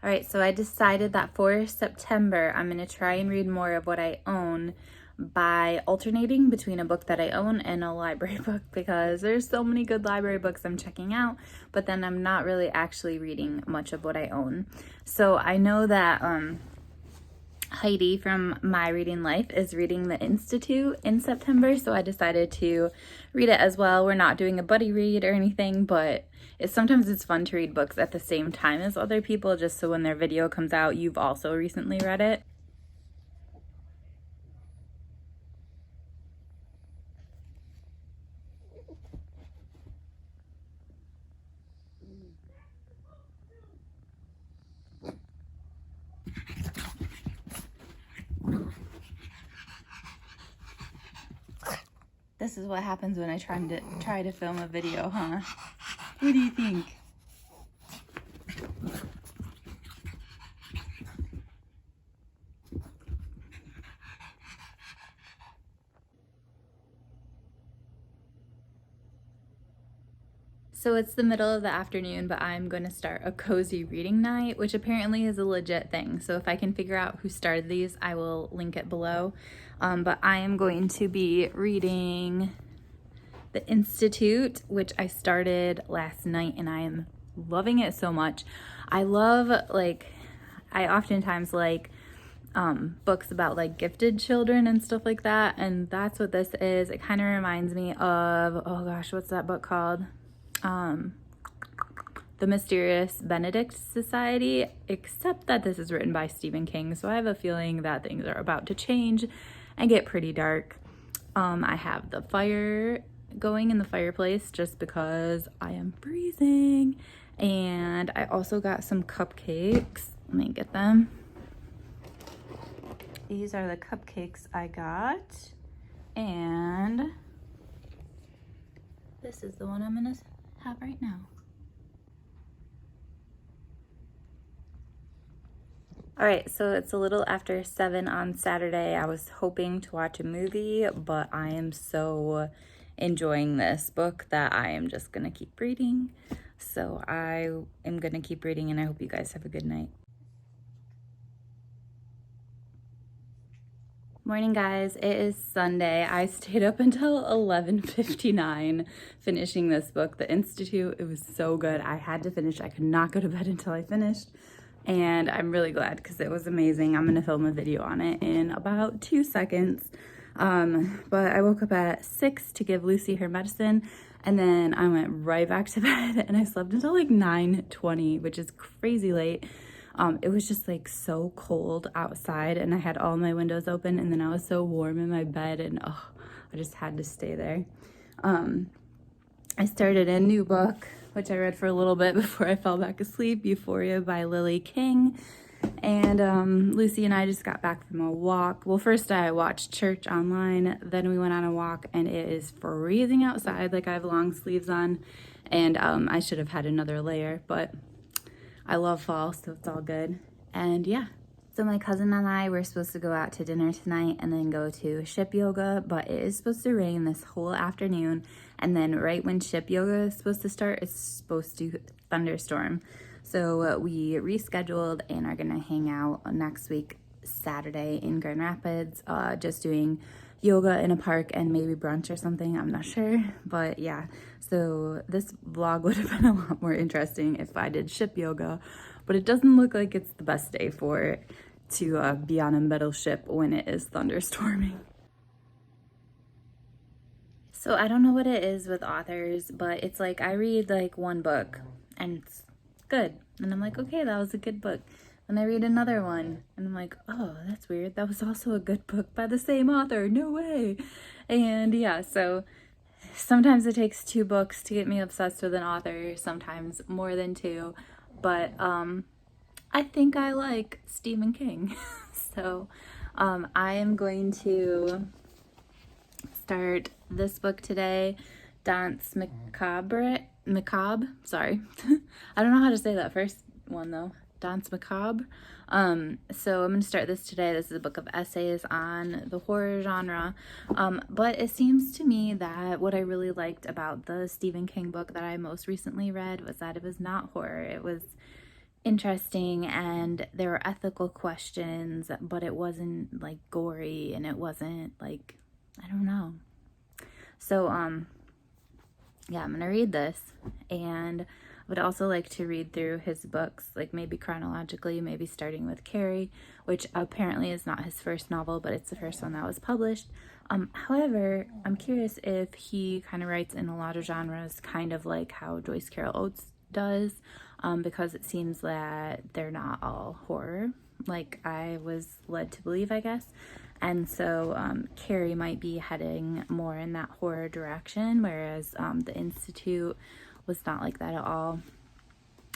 All right, so I decided that for September, I'm going to try and read more of what I own by alternating between a book that I own and a library book, because there's so many good library books I'm checking out, but then I'm not really actually reading much of what I own. So I know that Heidi from My Reading Life is reading The Institute in September, so I decided to read it as well. We're not doing a buddy read or anything, but sometimes it's fun to read books at the same time as other people, just so when their video comes out, you've also recently read it. This is what happens when I try to film a video, huh? What do you think? So it's the middle of the afternoon, but I'm going to start a cozy reading night, which apparently is a legit thing. So if I can figure out who started these, I will link it below. But I am going to be reading The Institute, which I started last night, and I am loving it so much. I love, I oftentimes like books about like gifted children and stuff like that, and that's what this is. It kind of reminds me of, oh gosh, what's that book called? The Mysterious Benedict Society, except that this is written by Stephen King, so I have a feeling that things are about to change and get pretty dark. I have the fire going in the fireplace just because I am freezing, and I also got some cupcakes. Let me get them. These are the cupcakes I got, and this is the one I'm gonna have right now. All right, so it's a little after 7 on Saturday. I was hoping to watch a movie, but I am so enjoying this book that I am just gonna keep reading. So I am gonna keep reading, and I hope you guys have a good night. Morning, guys. It is Sunday. I stayed up until 11:59 finishing this book, The Institute. It was so good. I had to finish. I could not go to bed until I finished, and I'm really glad because it was amazing. I'm gonna film a video on it in about 2 seconds. But I woke up at 6 to give Lucy her medicine, and then I went right back to bed, and I slept until like 9:20, which is crazy late. It was just like so cold outside, and I had all my windows open, and then I was so warm in my bed, and I just had to stay there. I started a new book, which I read for a little bit before I fell back asleep, Euphoria by Lily King. And Lucy and I just got back from a walk. Well, first I watched church online, then we went on a walk, and it is freezing outside. Like, I have long sleeves on, and I should have had another layer, but I love fall, so it's all good. And yeah, so my cousin and I were supposed to go out to dinner tonight and then go to ship yoga, but it is supposed to rain this whole afternoon, and then right when ship yoga is supposed to start, it's supposed to thunderstorm. So we rescheduled and are gonna hang out next week Saturday in Grand Rapids, just doing yoga in a park and maybe brunch or something, I'm not sure. But yeah, so this vlog would have been a lot more interesting if I did ship yoga, but it doesn't look like it's the best day for it to be on a metal ship when it is thunderstorming. So I don't know what it is with authors, but it's like I read like one book and it's good, and I'm like, okay, that was a good book. And I read another one, and I'm like, oh, that's weird. That was also a good book by the same author. No way. And yeah, so sometimes it takes 2 books to get me obsessed with an author, sometimes more than 2. But I think I like Stephen King. So I am going to start this book today, Danse Macabre. Sorry. I don't know how to say that first one though. Danse Macabre. So I'm going to start this today. This is a book of essays on the horror genre. But it seems to me that what I really liked about the Stephen King book that I most recently read was that it was not horror. It was interesting, and there were ethical questions, but it wasn't like gory, and it wasn't like, I don't know. So yeah, I'm gonna read this, and I would also like to read through his books, like maybe chronologically, maybe starting with Carrie, which apparently is not his first novel, but it's the first one that was published. However, I'm curious if he kind of writes in a lot of genres, kind of like how Joyce Carol Oates does, because it seems that they're not all horror, like I was led to believe, I guess. And so Carrie might be heading more in that horror direction, whereas The Institute was not like that at all.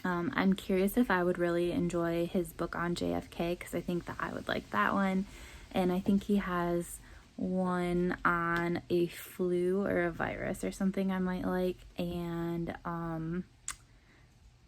I'm curious if I would really enjoy his book on JFK, because I think that I would like that one. And I think he has one on a flu or a virus or something I might like. And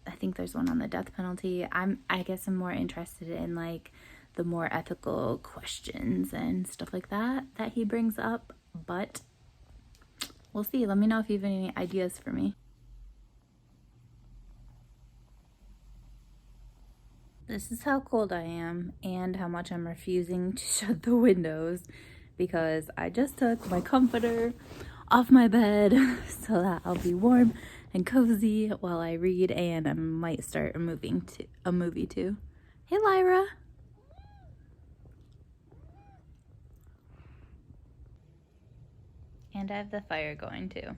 I think there's one on the death penalty. I guess I'm more interested in like the more ethical questions and stuff like that he brings up, but we'll see. Let me know if you have any ideas for me. This is how cold I am and how much I'm refusing to shut the windows, because I just took my comforter off my bed so that I'll be warm and cozy while I read, and I might start a movie too. Hey, Lyra. And I have the fire going too.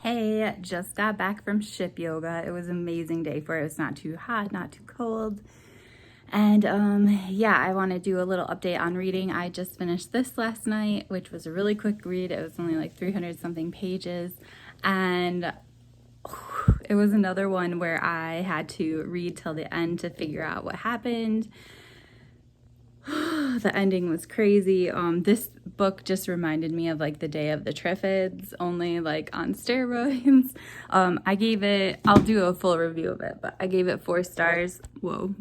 Hey, just got back from ship yoga. It was an amazing day for it. It was not too hot, not too cold. And yeah, I want to do a little update on reading. I just finished this last night, which was a really quick read. It was only like 300 something pages. And it was another one where I had to read till the end to figure out what happened. The ending was crazy. This book just reminded me of like the Day of the Triffids, only like on steroids. I gave it, I'll do a full review of it, but I gave it 4 stars. Whoa.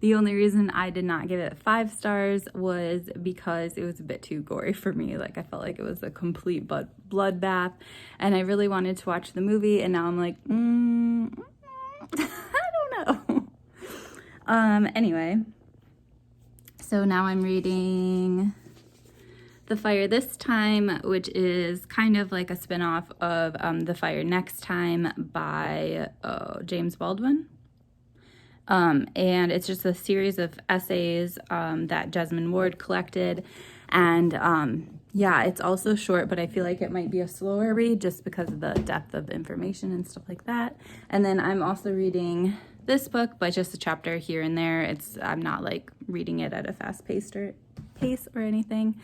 The only reason I did not give it 5 stars was because it was a bit too gory for me. Like I felt like it was a complete bloodbath, and I really wanted to watch the movie, and now I'm like, I don't know. Anyway, so now I'm reading The Fire This Time, which is kind of like a spinoff of The Fire Next Time by James Baldwin. And it's just a series of essays that Jesmyn Ward collected. And yeah, it's also short, but I feel like it might be a slower read just because of the depth of information and stuff like that. And then I'm also reading this book, but just a chapter here and there. I'm not like reading it at a fast pace or anything.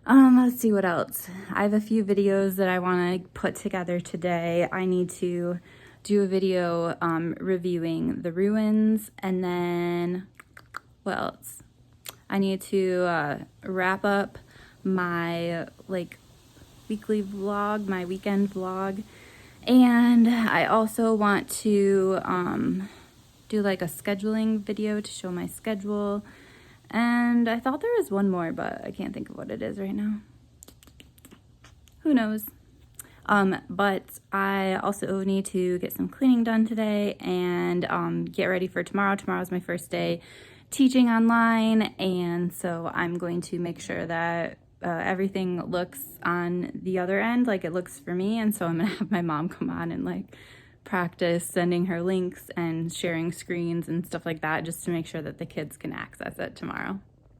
Let's see what else. I have a few videos that I want to put together today. I need to do a video reviewing The Ruins, and then what else? I need to wrap up my like weekly vlog, my weekend vlog, and I also want to do like a scheduling video to show my schedule. And I thought there was one more, but I can't think of what it is right now. Who knows? But I also need to get some cleaning done today and get ready for tomorrow. Tomorrow's my first day teaching online, and so I'm going to make sure that everything looks on the other end like it looks for me. And so I'm gonna have my mom come on and like practice sending her links and sharing screens and stuff like that, just to make sure that the kids can access it tomorrow.